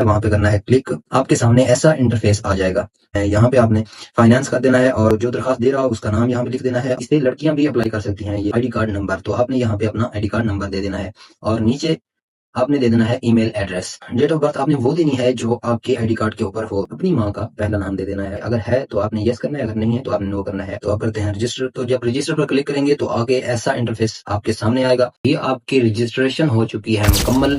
وہاں پہ کرنا ہے کلک، آپ کے سامنے ایسا انٹرفیس آ جائے گا۔ یہاں پہ آپ نے فائنانس کر دینا ہے اور جو درخواست دے رہا ہو اس کا نام یہاں پہ لکھ دینا ہے۔ اس سے لڑکیاں بھی اپلائی کر سکتی ہیں۔ یہ آئی ڈی کارڈ نمبر، تو آپ نے یہاں پہ اپنا آئی ڈی کارڈ نمبر دے دینا ہے اور نیچے آپ نے دے دینا ہے e mail address. Date of birth آپ نے وہ دینی ہے جو آپ کے آئی ڈی کارڈ کے اوپر ہو۔ اپنی ماں کا پہلا نام دے دینا ہے، اگر ہے تو آپ نے یس کرنا ہے، اگر نہیں ہے تو آپ نے نو کرنا ہے۔ تو آپ کرتے ہیں رجسٹر، تو جب رجسٹر پر کلک کریں گے تو آگے ایسا انٹرفیس آپ کے سامنے آئے گا۔ یہ آپ کی رجسٹریشن ہو چکی ہے مکمل۔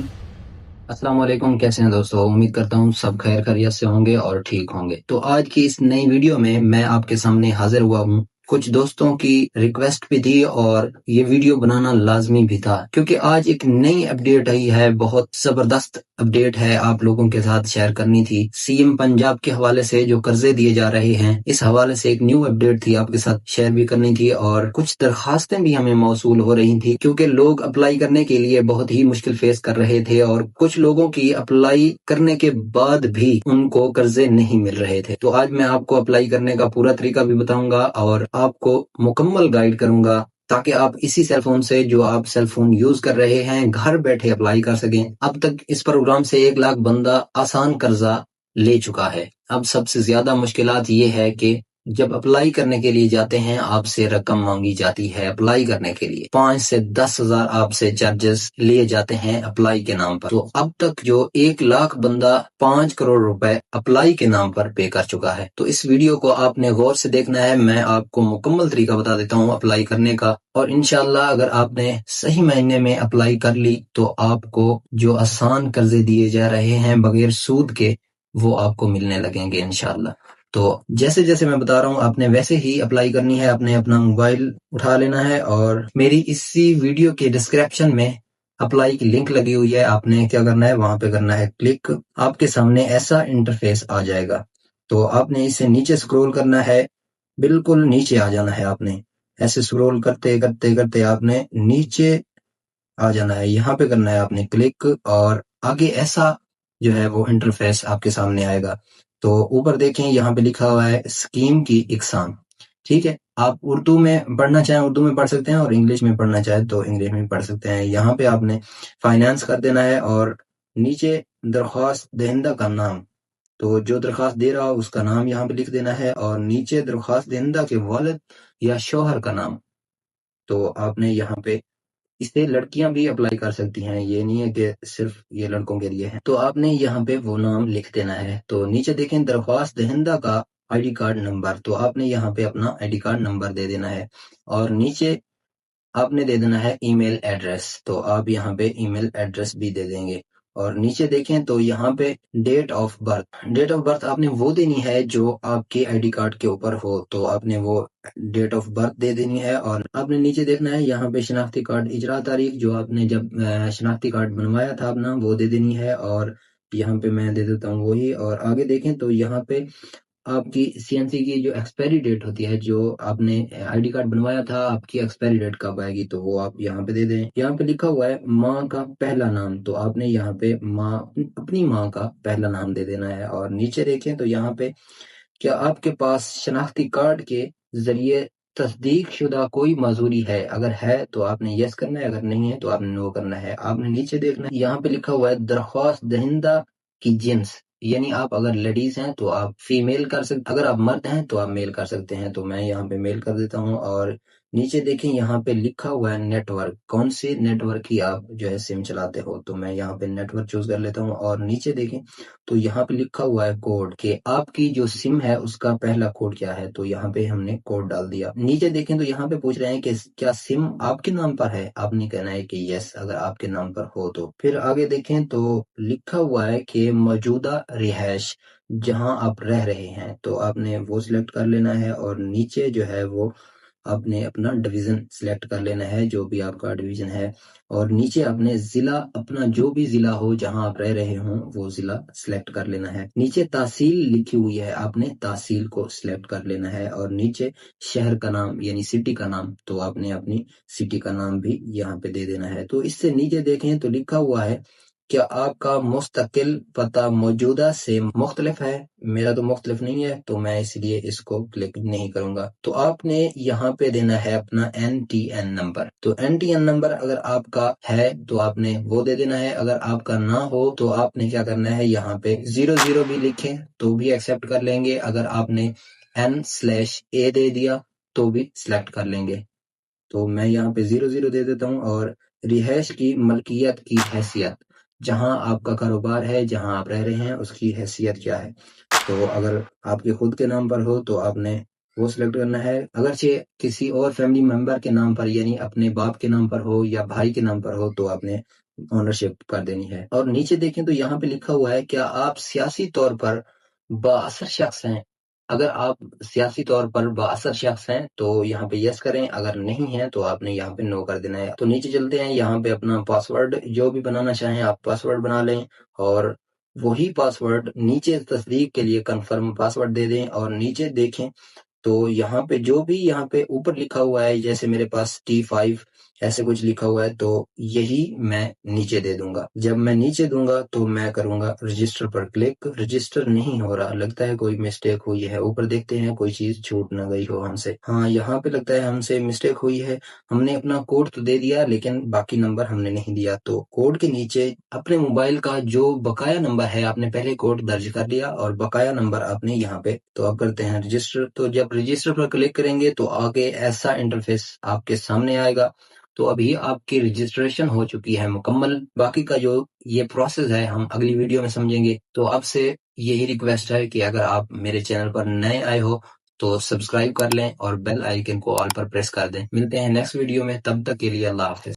السلام علیکم، کیسے ہیں دوستو؟ امید کرتا ہوں سب خیر خیریت سے ہوں گے اور ٹھیک ہوں گے۔ تو آج کی اس نئی ویڈیو میں آپ کے سامنے حاضر ہوا ہوں۔ کچھ دوستوں کی ریکویسٹ بھی تھی اور یہ ویڈیو بنانا لازمی بھی تھا، کیونکہ آج ایک نئی اپڈیٹ آئی ہے، بہت زبردست اپڈیٹ ہے، آپ لوگوں کے ساتھ شیئر کرنی تھی۔ سی ایم پنجاب کے حوالے سے جو قرضے دیے جا رہے ہیں، اس حوالے سے ایک نیو اپڈیٹ تھی، آپ کے ساتھ شیئر بھی کرنی تھی۔ اور کچھ درخواستیں بھی ہمیں موصول ہو رہی تھی، کیونکہ لوگ اپلائی کرنے کے لیے بہت ہی مشکل فیس کر رہے تھے اور کچھ لوگوں کی اپلائی کرنے کے بعد بھی ان کو قرضے نہیں مل رہے تھے۔ تو آج میں آپ کو اپلائی کرنے کا پورا طریقہ بھی بتاؤں گا اور آپ کو مکمل گائیڈ کروں گا، تاکہ آپ اسی سیل فون سے جو آپ سیل فون یوز کر رہے ہیں گھر بیٹھے اپلائی کر سکیں۔ اب تک اس پروگرام سے 1 لاکھ بندہ آسان قرضہ لے چکا ہے۔ اب سب سے زیادہ مشکلات یہ ہے کہ جب اپلائی کرنے کے لیے جاتے ہیں آپ سے رقم مانگی جاتی ہے اپلائی کرنے کے لیے، 5 سے 10 ہزار آپ سے چارجز لیے جاتے ہیں اپلائی کے نام پر۔ تو اب تک جو 1 لاکھ بندہ 5 کروڑ روپے اپلائی کے نام پر پے کر چکا ہے۔ تو اس ویڈیو کو آپ نے غور سے دیکھنا ہے، میں آپ کو مکمل طریقہ بتا دیتا ہوں اپلائی کرنے کا، اور انشاءاللہ اگر آپ نے صحیح مہینے میں اپلائی کر لی تو آپ کو جو آسان قرضے دیے جا رہے ہیں بغیر سود کے، وہ آپ کو ملنے لگیں گے انشاءاللہ۔ تو جیسے جیسے میں بتا رہا ہوں آپ نے ویسے ہی اپلائی کرنی ہے، آپ نے اپنا موبائل اٹھا لینا ہے اور میری اسی ویڈیو کے ڈسکرپشن میں اپلائی کی لنک لگی ہوئی ہے، آپ نے کیا کرنا ہے وہاں پہ کرنا ہے کلک، آپ کے سامنے ایسا انٹرفیس آ جائے گا۔ تو آپ نے اسے نیچے سکرول کرنا ہے، بالکل نیچے آ جانا ہے، آپ نے ایسے سکرول کرتے کرتے کرتے آپ نے نیچے آ جانا ہے، یہاں پہ کرنا ہے آپ نے کلک، اور آگے ایسا جو ہے وہ انٹرفیس آپ کے سامنے آئے گا۔ تو اوپر دیکھیں یہاں پہ لکھا ہوا ہے اسکیم کی اقسام، ٹھیک ہے؟ آپ اردو میں پڑھنا چاہیں اردو میں پڑھ سکتے ہیں اور انگلش میں پڑھنا چاہیں تو انگلش میں پڑھ سکتے ہیں۔ یہاں پہ آپ نے فائنانس کر دینا ہے اور نیچے درخواست دہندہ کا نام، تو جو درخواست دے رہا ہو اس کا نام یہاں پہ لکھ دینا ہے اور نیچے درخواست دہندہ کے والد یا شوہر کا نام۔ تو آپ نے یہاں پہ، اس سے لڑکیاں بھی اپلائی کر سکتی ہیں، یہ نہیں ہے کہ صرف یہ لڑکوں کے لیے ہے۔ تو آپ نے یہاں پہ وہ نام لکھ دینا ہے۔ تو نیچے دیکھیں درخواست دہندہ کا آئی ڈی کارڈ نمبر، تو آپ نے یہاں پہ اپنا آئی ڈی کارڈ نمبر دے دینا ہے اور نیچے آپ نے دے دینا ہے ای میل ایڈریس، تو آپ یہاں پہ ای میل ایڈریس بھی دے دیں گے۔ اور نیچے دیکھیں تو یہاں پہ ڈیٹ آف برتھ آپ نے وہ دینی ہے جو آپ کے آئی ڈی کارڈ کے اوپر ہو، تو آپ نے وہ ڈیٹ آف برتھ دے دینی ہے۔ اور آپ نے نیچے دیکھنا ہے یہاں پہ شناختی کارڈ اجرا تاریخ، جو آپ نے جب شناختی کارڈ بنوایا تھا اپنا، وہ دے دینی ہے، اور یہاں پہ میں دے دیتا ہوں وہی۔ اور آگے دیکھیں تو یہاں پہ آپ کی سی این سی کی جو ایکسپائری ڈیٹ ہوتی ہے، جو آپ نے آئی ڈی کارڈ بنوایا تھا آپ کی ایکسپائری ڈیٹ کب آئے گی، تو وہ آپ یہاں پہ دے دیں۔ یہاں پہ لکھا ہوا ہے ماں کا پہلا نام، تو آپ نے یہاں پہ اپنی ماں کا پہلا نام دے دینا ہے۔ اور نیچے دیکھیں تو یہاں پہ کیا آپ کے پاس شناختی کارڈ کے ذریعے تصدیق شدہ کوئی معذوری ہے، اگر ہے تو آپ نے یس کرنا ہے، اگر نہیں ہے تو آپ نے نو کرنا ہے۔ آپ نے نیچے دیکھنا ہے یہاں پہ لکھا ہوا ہے درخواست دہندہ کی جنس، یعنی آپ اگر لیڈیز ہیں تو آپ فیمیل کر سکتے، اگر آپ مرد ہیں تو آپ میل کر سکتے ہیں، تو میں یہاں پہ میل کر دیتا ہوں۔ اور نیچے دیکھیں یہاں پہ لکھا ہوا ہے نیٹ ورک، کون سی نیٹ ورک کی آپ جو ہے سم چلاتے ہو، تو میں یہاں پہ نیٹ ورک چوز کر لیتا ہوں۔ اور نیچے دیکھیں تو یہاں پہ لکھا ہوا ہے کوڈ، کہ آپ کی جو سم ہے اس کا پہلا کوڈ کیا ہے، تو یہاں پہ ہم نے کوڈ ڈال دیا۔ نیچے دیکھیں تو یہاں پہ پوچھ رہے ہیں کہ کیا سم آپ کے نام پر ہے، آپ نے کہنا ہے کہ یس اگر آپ کے نام پر ہو تو۔ پھر آگے دیکھیں تو لکھا ہوا ہے کہ موجودہ رہائش جہاں آپ رہ رہے ہیں، تو آپ نے وہ سلیکٹ کر لینا ہے، اور نیچے جو ہے وہ آپ نے اپنا ڈویژن سلیکٹ کر لینا ہے، جو بھی آپ کا ڈویژن ہے، اور نیچے آپ نے ضلع، اپنا جو بھی ضلع ہو جہاں آپ رہ رہے ہوں وہ ضلع سلیکٹ کر لینا ہے۔ نیچے تحصیل لکھی ہوئی ہے، آپ نے تحصیل کو سلیکٹ کر لینا ہے، اور نیچے شہر کا نام یعنی سٹی کا نام، تو آپ نے اپنی سٹی کا نام بھی یہاں پہ دے دینا ہے۔ تو اس سے نیچے دیکھیں تو لکھا ہوا ہے کیا آپ کا مستقل پتہ موجودہ سے مختلف ہے؟ میرا تو مختلف نہیں ہے، تو میں اس لیے اس کو کلک نہیں کروں گا۔ تو آپ نے یہاں پہ دینا ہے اپنا NTN نمبر۔ تو NTN نمبر اگر آپ کا ہے تو آپ نے وہ دے دینا ہے، اگر آپ کا نہ ہو تو آپ نے کیا کرنا ہے، یہاں پہ 00 بھی لکھیں تو بھی ایکسیپٹ کر لیں گے، اگر آپ نے N/A دے دیا تو بھی سلیکٹ کر لیں گے۔ تو میں یہاں پہ 00 دے دیتا ہوں، اور رہائش کی ملکیت کی حیثیت، جہاں آپ کا کاروبار ہے، جہاں آپ رہ رہے ہیں، اس کی حیثیت کیا ہے۔ تو اگر آپ کے خود کے نام پر ہو تو آپ نے وہ سلیکٹ کرنا ہے، اگرچہ کسی اور فیملی ممبر کے نام پر یعنی اپنے باپ کے نام پر ہو یا بھائی کے نام پر ہو تو آپ نے اونرشپ کر دینی ہے۔ اور نیچے دیکھیں تو یہاں پہ لکھا ہوا ہے کیا آپ سیاسی طور پر بااثر شخص ہیں۔ اگر آپ سیاسی طور پر بااثر شخص ہیں تو یہاں پہ یس کریں، اگر نہیں ہیں تو آپ نے یہاں پہ نو کر دینا ہے۔ تو نیچے چلتے ہیں، یہاں پہ اپنا پاسورڈ جو بھی بنانا چاہیں آپ پاسورڈ بنا لیں، اور وہی پاسورڈ نیچے تصدیق کے لیے کنفرم پاسورڈ دے دیں، اور نیچے دیکھیں تو یہاں پہ جو بھی یہاں پہ اوپر لکھا ہوا ہے، جیسے میرے پاس T5 ایسے کچھ لکھا ہوا ہے، تو یہی میں نیچے دے دوں گا۔ جب میں نیچے دوں گا تو میں کروں گا رجسٹر پر کلک۔ رجسٹر نہیں ہو رہا، لگتا ہے کوئی مسٹیک ہوئی ہے، اوپر دیکھتے ہیں کوئی چیز چھوٹ نہ گئی ہو ہم سے۔ ہاں یہاں پہ لگتا ہے ہم سے مسٹیک ہوئی ہے، ہم نے اپنا کوڈ تو دے دیا لیکن باقی نمبر ہم نے نہیں دیا۔ تو کوڈ کے نیچے اپنے موبائل کا جو بقایا نمبر ہے، آپ نے پہلے کوڈ درج کر لیا اور بقایا نمبر آپ نے یہاں پہ، تو اب کرتے ہیں رجسٹر۔ تو جب رجسٹر پر کلک کریں گے تو آگے ایسا انٹرفیس آپ کے سامنے آئے گا۔ تو ابھی آپ کی رجسٹریشن ہو چکی ہے مکمل، باقی کا جو یہ پروسیس ہے ہم اگلی ویڈیو میں سمجھیں گے۔ تو آپ سے یہی ریکویسٹ ہے کہ اگر آپ میرے چینل پر نئے آئے ہو تو سبسکرائب کر لیں اور بیل آئیکن کو آل پر پریس کر دیں۔ ملتے ہیں نیکسٹ ویڈیو میں، تب تک کے لیے اللہ حافظ۔